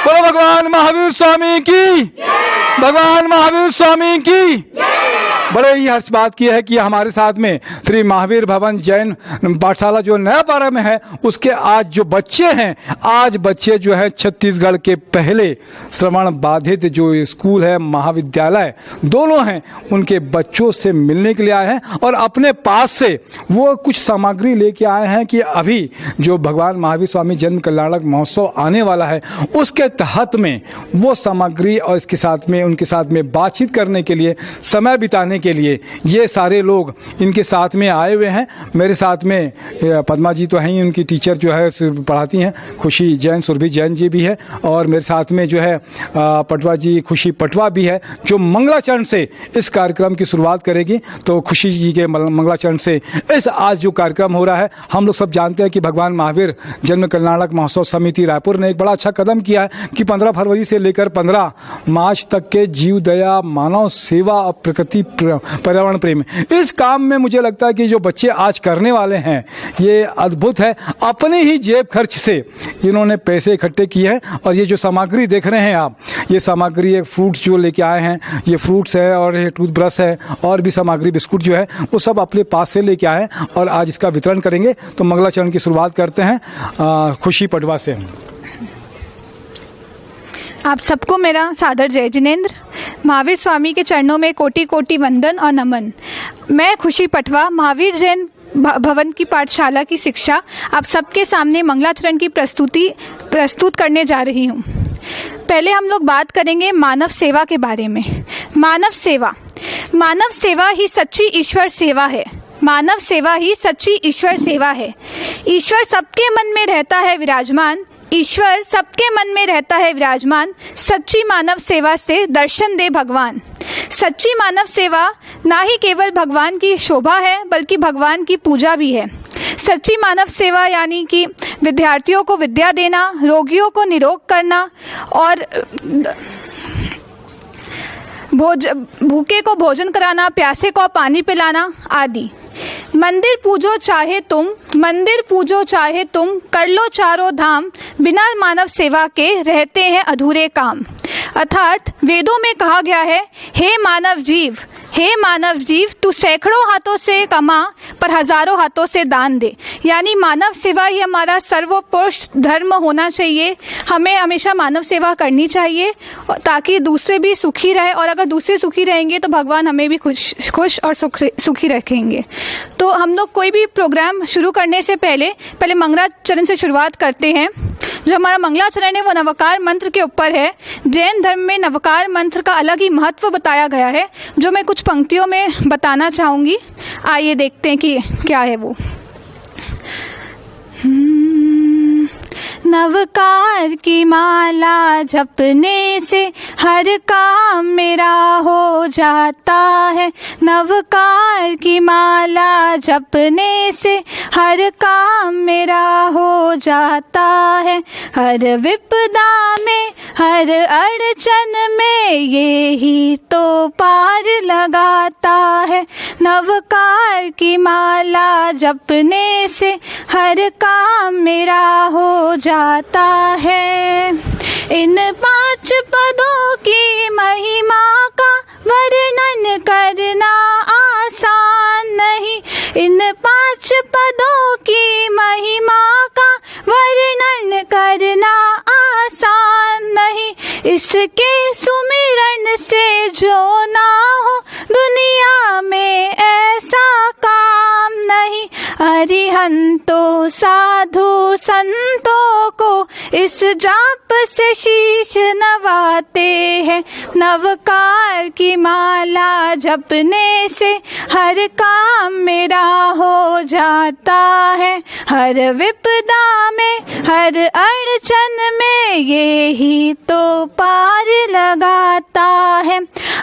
बोलो भगवान महावीर स्वामी की, भगवान महावीर स्वामी की। बड़े ही हर्ष बात की है कि हमारे साथ में श्री महावीर भवन जैन पाठशाला जो नया पारा में है, उसके आज जो बच्चे हैं, आज बच्चे जो है छत्तीसगढ़ के पहले श्रवण बाधित जो स्कूल है, महाविद्यालय दोनों हैं, उनके बच्चों से मिलने के लिए आए हैं और अपने पास से वो कुछ सामग्री लेके आए हैं कि अभी जो भगवान महावीर स्वामी जन्म कल्याणक महोत्सव आने वाला है, उसके तहत में वो सामग्री और इसके साथ में उनके साथ में बातचीत करने के लिए, समय बिताने के लिए ये सारे लोग इनके साथ में आए हुए हैं। मेरे साथ में पद्मा जी तो हैं ही, उनकी टीचर जो है पढ़ाती हैं, खुशी जैन, सुरभि जैन जी भी है, और मेरे साथ में जो है पटवा जी, खुशी पटवा भी है, जो मंगलाचरण से इस कार्यक्रम की शुरुआत करेगी। तो खुशी जी के मंगलाचरण से इस आज जो कार्यक्रम हो रहा है, हम लोग सब जानते हैं कि भगवान महावीर जन्म कल्याणक महोत्सव समिति रायपुर ने एक बड़ा अच्छा कदम किया है कि 15 फरवरी से लेकर 15 मार्च तक के जीव दया, मानव सेवा और प्रकृति पर्यावरण प्रेम, इस काम में मुझे लगता है कि जो बच्चे आज करने वाले हैं ये अद्भुत है। अपने ही जेब खर्च से इन्होंने पैसे इकट्ठे किए हैं और ये जो सामग्री देख रहे हैं आप, ये सामग्री एक फ्रूट्स जो लेके आए हैं, ये फ्रूट्स है और ये टूथब्रश है और भी सामग्री, बिस्कुट जो है वो सब अपने पास से लेके आए हैं और आज इसका वितरण करेंगे। तो मंगलाचरण की शुरुआत करते हैं खुशी पटवा से। आप सबको मेरा सादर जय जिनेंद्र। महावीर स्वामी के चरणों में कोटि कोटि वंदन और नमन। मैं खुशी पटवा महावीर जैन भवन की पाठशाला की शिक्षा आप सबके सामने मंगलाचरण की प्रस्तुत करने जा रही हूँ। पहले हम लोग बात करेंगे मानव सेवा के बारे में। मानव सेवा ही सच्ची ईश्वर सेवा है। मानव सेवा ही सच्ची ईश्वर सेवा है। ईश्वर सबके मन में रहता है विराजमान। ईश्वर सबके मन में रहता है विराजमान। सच्ची मानव सेवा से दर्शन दे भगवान। सच्ची मानव सेवा ना ही केवल भगवान की शोभा है, बल्कि भगवान की पूजा भी है। सच्ची मानव सेवा यानी कि विद्यार्थियों को विद्या देना, रोगियों को निरोग करना और भूखे को भोजन कराना, प्यासे को पानी पिलाना आदि। मंदिर पूजो चाहे तुम, कर लो चारों धाम, बिना मानव सेवा के रहते हैं अधूरे काम। अर्थात वेदों में कहा गया है, हे मानव जीव तू सैकड़ों हाथों से कमा पर हजारों हाथों से दान दे। यानी मानव सेवा ही हमारा सर्वोत्कृष्ट धर्म होना चाहिए। हमें हमेशा मानव सेवा करनी चाहिए ताकि दूसरे भी सुखी रहे, और अगर दूसरे सुखी रहेंगे तो भगवान हमें भी खुश और सुखी रखेंगे। तो हम लोग कोई भी प्रोग्राम शुरू करने से पहले मंगलाचरण से शुरुआत करते हैं। जो हमारा मंगलाचरण है वो नवकार मंत्र के ऊपर है। जैन धर्म में नवकार मंत्र का अलग ही महत्व बताया गया है, जो मैं कुछ पंक्तियों में बताना चाहूँगी। आइए देखते हैं कि क्या है वो। नवकार की माला जपने से हर काम मेरा हो जाता है। नवकार की माला जपने से हर काम मेरा हो जाता है। हर विपदा में, हर अड़चन में ये ही तो पार लगाता है। नवकार की माला जपने से हर काम मेरा हो जाता है। इन 5 पदों की महिमा का वर्णन करना आसान नहीं। इन 5 पदों की महिमा का वर्णन करना आसान नहीं। इसके सुमिरन से जो ना हो दुनिया में ऐसा काम नहीं। अरिहंतों साधु संतों को इस जाप से शीश नवाते हैं। नवकार की माला जपने से हर काम मेरा हो जाता है। हर विपदा में, हर अड़चन में ये ही तो पार लगाता है।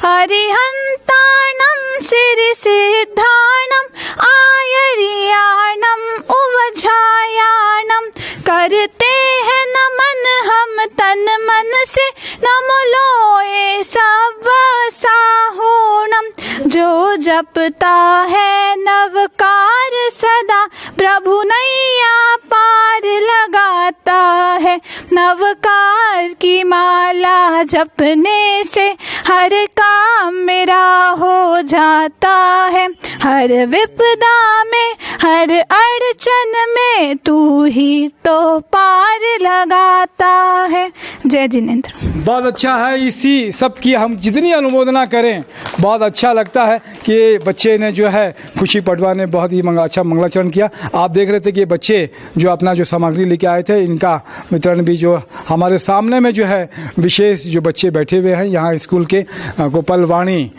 अरिहंताणं सिरि सिद्धाणं आयर्याणं उवझायाणं करते हैं नमन हम तन मन से। नमो लोए सब साहूणम। जो जपता है नवकार सदा प्रभु नैया पार लगाता है। नवकार की माला जपने से हर काम मेरा हो जाता है। हर विपदा में हर अड़चन में तू ही तो पार लगाता है। जय जिनेंद्र। बहुत अच्छा है, इसी सब की हम जितनी अनुमोदना करें बहुत अच्छा लगता है कि बच्चे ने जो है खुशी पटवा ने बहुत ही अच्छा मंगलाचरण किया। आप देख रहे थे कि बच्चे जो अपना जो सामग्री लेके आए थे इनका वितरण भी जो हमारे सामने में जो है विशेष जो बच्चे बैठे हुए हैं यहाँ स्कूल के गोपालवाणी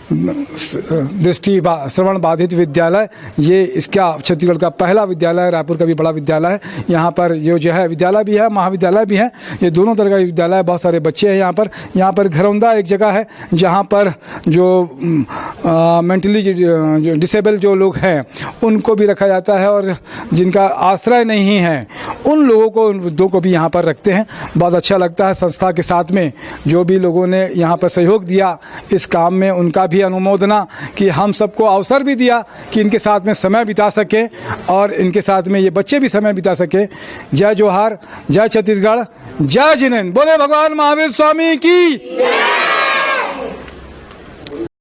दृष्टि श्रवण बाधित विद्यालय, ये इसका छत्तीसगढ़ का पहला विद्यालय है, रायपुर का भी बड़ा विद्यालय है। यहाँ पर जो है विद्यालय भी है, महाविद्यालय भी है, ये दोनों तरह का विद्यालय है। बहुत सारे बच्चे हैं यहाँ पर। यहाँ पर घरौंदा एक जगह है जहाँ पर जो मेंटली जो डिसेबल जो लोग हैं उनको भी रखा जाता है और जिनका आश्रय नहीं है उन लोगों को, उन वृद्धों को भी यहाँ पर रखते हैं। बहुत अच्छा लगता है। संस्था के साथ में जो भी लोगों ने यहाँ पर सहयोग दिया इस काम में उनका भी अनुमोदना कि हम सबको अवसर भी दिया कि इनके साथ में समय बिता सके और इनके साथ में ये बच्चे भी समय बिता सके। जय जोहार, जय छत्तीसगढ़, जय जिनेंद्र। बोले भगवान महावीर स्वामी की।